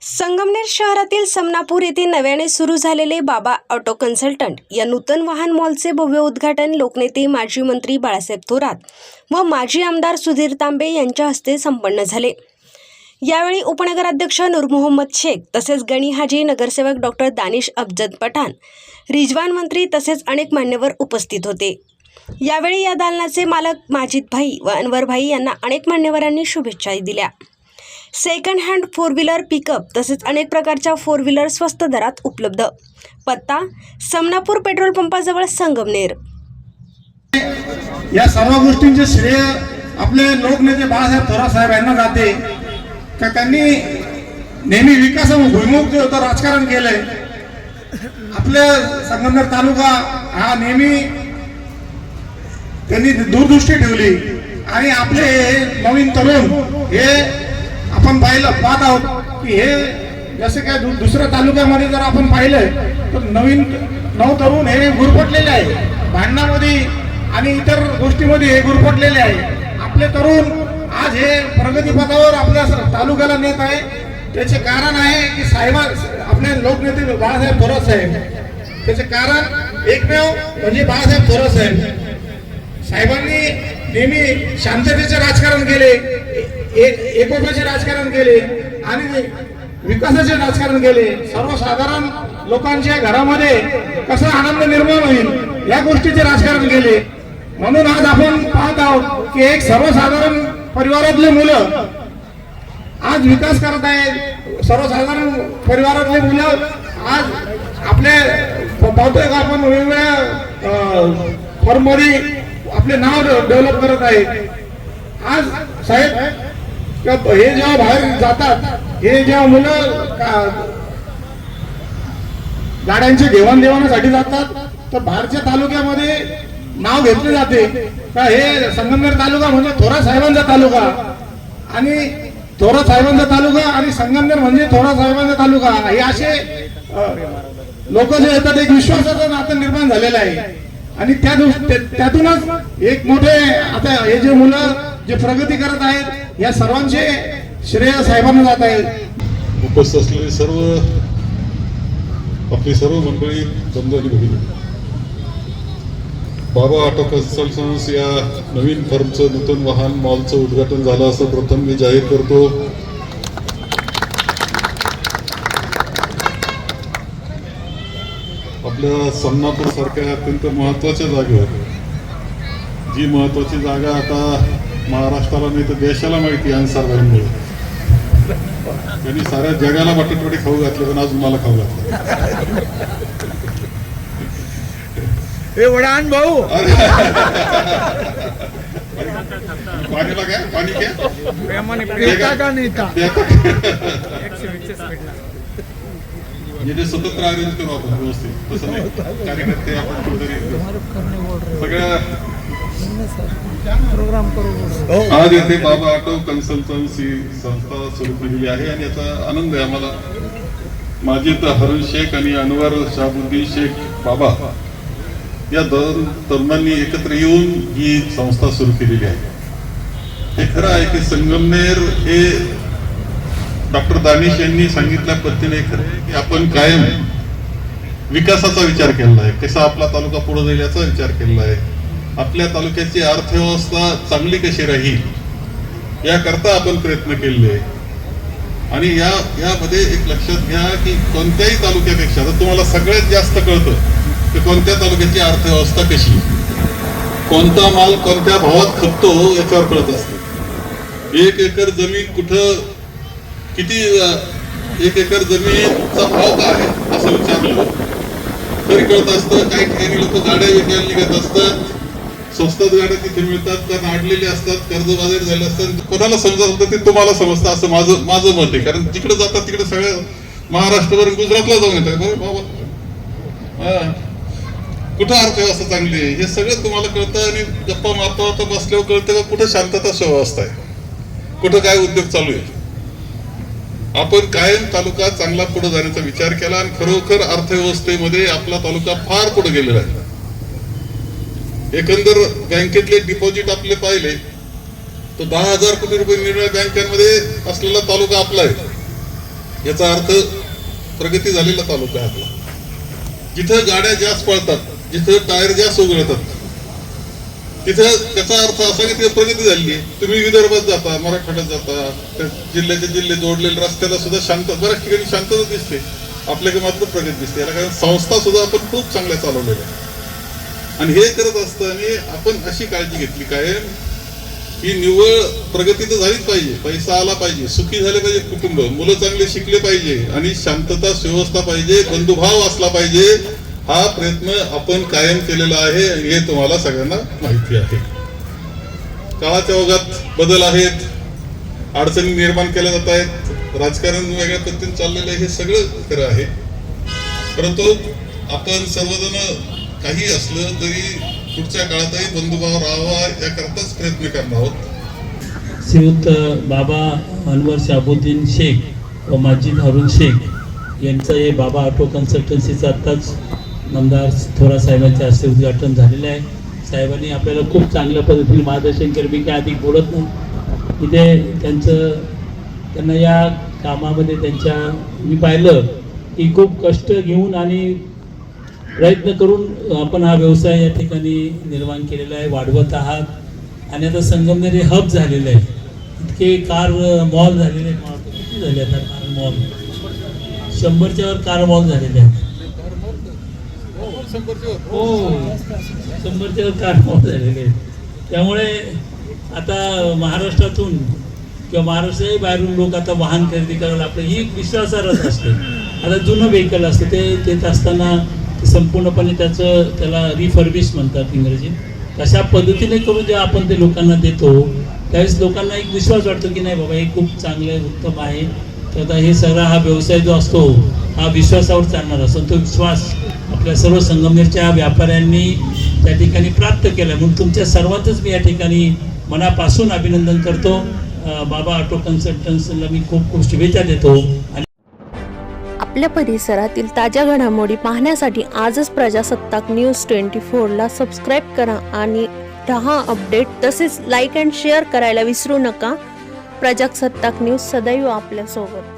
संगमनेर शहरातील समनापूर येथे नव्याने सुरू झालेले बाबा ऑटो कन्सल्टंट या नूतन वाहन मॉलचे भव्य उद्घाटन लोकनेते माजी मंत्री बाळासाहेब थोरात व माजी आमदार सुधीर तांबे यांच्या हस्ते संपन्न झाले। यावेळी उपनगराध्यक्ष नूर मोहम्मद शेख तसेच गणी हाजी, नगरसेवक डॉक्टर दानिश अफजद पठाण, रिजवान मंत्री तसेच अनेक मान्यवर उपस्थित होते। यावेळी या दालनाचे मालक माजिद भाई व अनवर भाई यांना अनेक मान्यवरांनी शुभेच्छा दिल्या। सेकंड हँड 4 व्हीलर पिकअप तसेच अनेक प्रकारच्या 4 व्हीलर स्वस्त दरात उपलब्ध। पत्ता समनापूर पेट्रोल पंपाजवळ संगमनेर। या सर्व गोष्टींचे श्रेय आपले लोकनेते बाळासाहेब थोरात साहेब यांना जाते का त्यांनी नेहमी विकासाभिमुख जे होतं राजकारण केलंय। आपल्या संगमनेर तालुका हा नेहमी त्यांनी दूरदृष्टी ठेवली आणि आपले नवीन तरुण हे आपण पाहत आहोत की हे जसे काय दुसऱ्या तालुक्यामध्ये जर आपण पाहिलं तर नऊ तरुण हे गुरफटलेले आहे, भांडणामध्ये आणि इतर गोष्टीमध्ये हे गुरफटलेले आहे। आपले तरुण आज हे प्रगतीपथावर आपल्या तालुक्याला नेत आहे। त्याचे कारण आहे की आपले लोकनेते बाळासाहेब थोरात साहेब, त्याचे कारण एकमेव म्हणजे बाळासाहेब थोरात साहेबांनी नेहमी शांततेचे राजकारण केले, एकोप्याचे राजकारण केले आणि विकासाचे राजकारण केले। सर्वसाधारण लोकांच्या घरामध्ये कसा आनंद निर्माण होईल या गोष्टीचे राजकारण केले। म्हणून आज आपण पाहत आहोत की एक सर्वसाधारण परिवारातले मुलं आज विकास करत आहेत। सर्वसाधारण परिवारातले मुलं आज आपले पाहतोय का आपण वेगवेगळ्या फॉर्ममध्ये आपले नाव डेव्हलप करत आहेत। आज साहेब हे जेव्हा बाहेर जातात, हे जेव्हा मुलं गाड्यांच्या देवाणघेवाणीसाठी जातात तर बाहेरच्या तालुक्यामध्ये नाव घेतले जाते का हे संगमनेर तालुका म्हणजे थोरात साहेबांचा तालुका आणि थोरात साहेबांचा तालुका आणि संगमनेर म्हणजे थोरात साहेबांचा तालुका। हे असे लोक जे येतात एक विश्वासाचं नातं निर्माण झालेलं आहे आणि त्यातूनच एक मोठे आता हे जे मुलं जे प्रगती करत आहेत या सर्वांचे श्रेय साहेबांना जात आहे। उपस्थित असलेले आपली सर्व मंडळी, समजावली भगिनी, बाबा ऑटो कन्सल्टन्स या नवीन फर्मचं नूतन वाहन मॉलचं उद्घाटन झालं असं प्रथम मी जाहीर करतो। आपल्या समनापूर सारख्या अत्यंत महत्वाच्या जागेवर, जी महत्वाची जागा आता महाराष्ट्राला नाही तर देशाला माहिती अन्सारभाईंमुळे, त्यांनी साऱ्या जगाला बटाटे खाऊ घातले पण अजून मला खाऊ घातलं। हे वडान भाऊ पाणीला काय पाणी का नेता म्हणजे स्वतंत्र अरेंज करू आपण व्यवस्थित, तसं नाही कार्यकर्ते आपण कुठेतरी सगळ्या प्रोग्राम करू। आज येथे बाबा ऑटो कन्सल्टन्स ही संस्था सुरू केलेली आहे आणि याचा आनंद आहे आम्हाला। माजिद हारून शेख आणि अनवर शाहबुद्दीन शेख बाबा या दोन तरुणांनी एकत्र येऊन ही संस्था सुरू केलेली आहे। हे खरं आहे की संगमनेर हे डॉक्टर दानिश यांनी सांगितल्या पद्धतीने खरं आहे की आपण कायम विकासाचा विचार केला आहे, कसा आपला तालुका पुढे जाईल याचा विचार केला आहे, आपल्या तालुक्याची अर्थव्यवस्था चांगली कशी राहील याकरता आपण प्रयत्न केले आहे। आणि यामध्ये एक लक्षात घ्या की कोणत्याही तालुक्यापेक्षा तर तुम्हाला सगळ्यात जास्त कळतं की कोणत्या तालुक्याची अर्थव्यवस्था कशी, कोणता माल कोणत्या भावात खपतो याच्यावर कळत असतं। 1 एकर जमीन कुठं किती, 1 एकर जमीनचा भाव काय आहे असं विचारलं तरी कळत असतं। काही ठिकाणी लोक गाड्या विकायला निघत असतात, स्वस्तात गाड्या तिथे मिळतात कारण अडलेले असतात, कर्जबाजारी झाले असतात। कोणाला समजत होतं ते तुम्हाला समजतं असं माझं मत आहे, कारण जिकडे जातात तिकडे सगळ्या महाराष्ट्रभर गुजरातला जाऊन येतात बरं बाबा कुठं अर्थव्यवस्था चांगली आहे हे सगळं तुम्हाला कळतं आणि गप्पा मारता बसल्यावर कळतं का कुठं शांतता सुव्यवस्था आहे, कुठं काय उद्योग चालू आहे। आपण कायम तालुका चांगला पुढे जाण्याचा विचार केला आणि खरोखर अर्थव्यवस्थेमध्ये आपला तालुका फार पुढे गेलेला आहे। एकंदर बँकेतले डिपॉझिट आपले पाहिले तर 10,000 कोटी रुपये निर्णय बँकांमध्ये असलेला तालुका आपला आहे। याचा अर्थ प्रगती झालेला तालुका आहे आपला. जिथं गाड्या जास्त पळतात, जिथं टायर जास्त उघडतात, तिथं त्याचा अर्थ असा की तिथे प्रगती झाली आहे. तुम्ही विदर्भात जाता, मराठवाड्यात जाता, त्या जिल्ह्याचे जिल्हे जोडलेले रस्त्याला सुद्धा शांत, बऱ्याच ठिकाणी शांतता दिसते. आपल्याकडे मात्र प्रगती दिसते. याला कारण संस्था सुद्धा आपण खूप चांगल्या चालवलेल्या आहे. आणि हे करत असताना आपण अशी काळजी घेतली कायम ही निव्वळ प्रगती तर झालीच पाहिजे, पैसा आला पाहिजे, सुखी झाले पाहिजे कुटुंब, मुलं चांगले शिकले पाहिजे आणि शांतता सुव्यवस्था पाहिजे, बंधुभाव असला पाहिजे. हा प्रयत्न आपण कायम केलेला आहे आणि हे तुम्हाला सगळ्यांना माहिती आहे. काळाच्या ओघात बदल आहेत, अडचणी निर्माण केल्या जात आहेत, राजकारण वेगळ्या पद्धतीने चाललेलं आहे, हे सगळं खरं आहे. परंतु आपण सर्वजण काही असलं तरी पुढच्या काळातही बंधुभाव राहावा याकरताच प्रयत्न करणार आहोत. श्रीयुत बाबा अनवर शाबुद्दीन शेख व माजिद हारून शेख यांचं हे बाबा ऑटो कन्सल्टन्सीचं आत्ताच नामदार थोरात साहेबांच्या हस्ते उद्घाटन झालेलं आहे. साहेबांनी आपल्याला खूप चांगल्या पद्धतीने मार्गदर्शन केलं. मी काय अधिक बोलत नाही. इथे त्यांना या कामामध्ये मी पाहिलं की खूप कष्ट घेऊन आणि प्रयत्न करून आपण हा व्यवसाय या ठिकाणी निर्माण केलेला आहे, वाढवत आहात. आणि आता संगमनेर हे हब झालेलं आहे. इतके कार मॉल झालेले आहेत. किती झाले आता कार मॉल? 100च्या वर कार मॉल झालेले आहेत. हो, 100च्या वर कार मॉल झालेले आहेत. त्यामुळे आता महाराष्ट्रातून किंवा महाराष्ट्राही बाहेरून लोक आता वाहन खरेदी करायला आपलं ही विश्वासार्हच असते. आता जुनं व्हेकल असतं ते देत असताना संपूर्णपणे त्याला रिफर्बिश म्हणतात इंग्रजीत. तशा पद्धतीने करून जेव्हा आपण ते लोकांना देतो त्यावेळेस लोकांना एक विश्वास वाटतो की नाही बाबा हे खूप चांगलं आहे, उत्तम आहे. तर आता हे सगळा हा व्यवसाय जो असतो हा विश्वासावर चालणार असतो. तो विश्वास आपल्या सर्व संगमनेरच्या व्यापाऱ्यांनी त्या ठिकाणी प्राप्त केला. म्हणून तुमच्या सर्वांचंच मी या ठिकाणी मनापासून अभिनंदन करतो. बाबा ऑटो कन्सल्टन्सीला मी खूप खूप शुभेच्छा देतो. आपल्या परिसरातील ताज्या घडामोडी पाहण्यासाठी आजच प्रजासत्ताक न्यूज 24ला सबस्क्राईब करा आणि रहा अपडेट. तसेच लाईक अँड शेअर करायला विसरू नका. प्रजासत्ताक न्यूज सदैव आपल्यासोबत.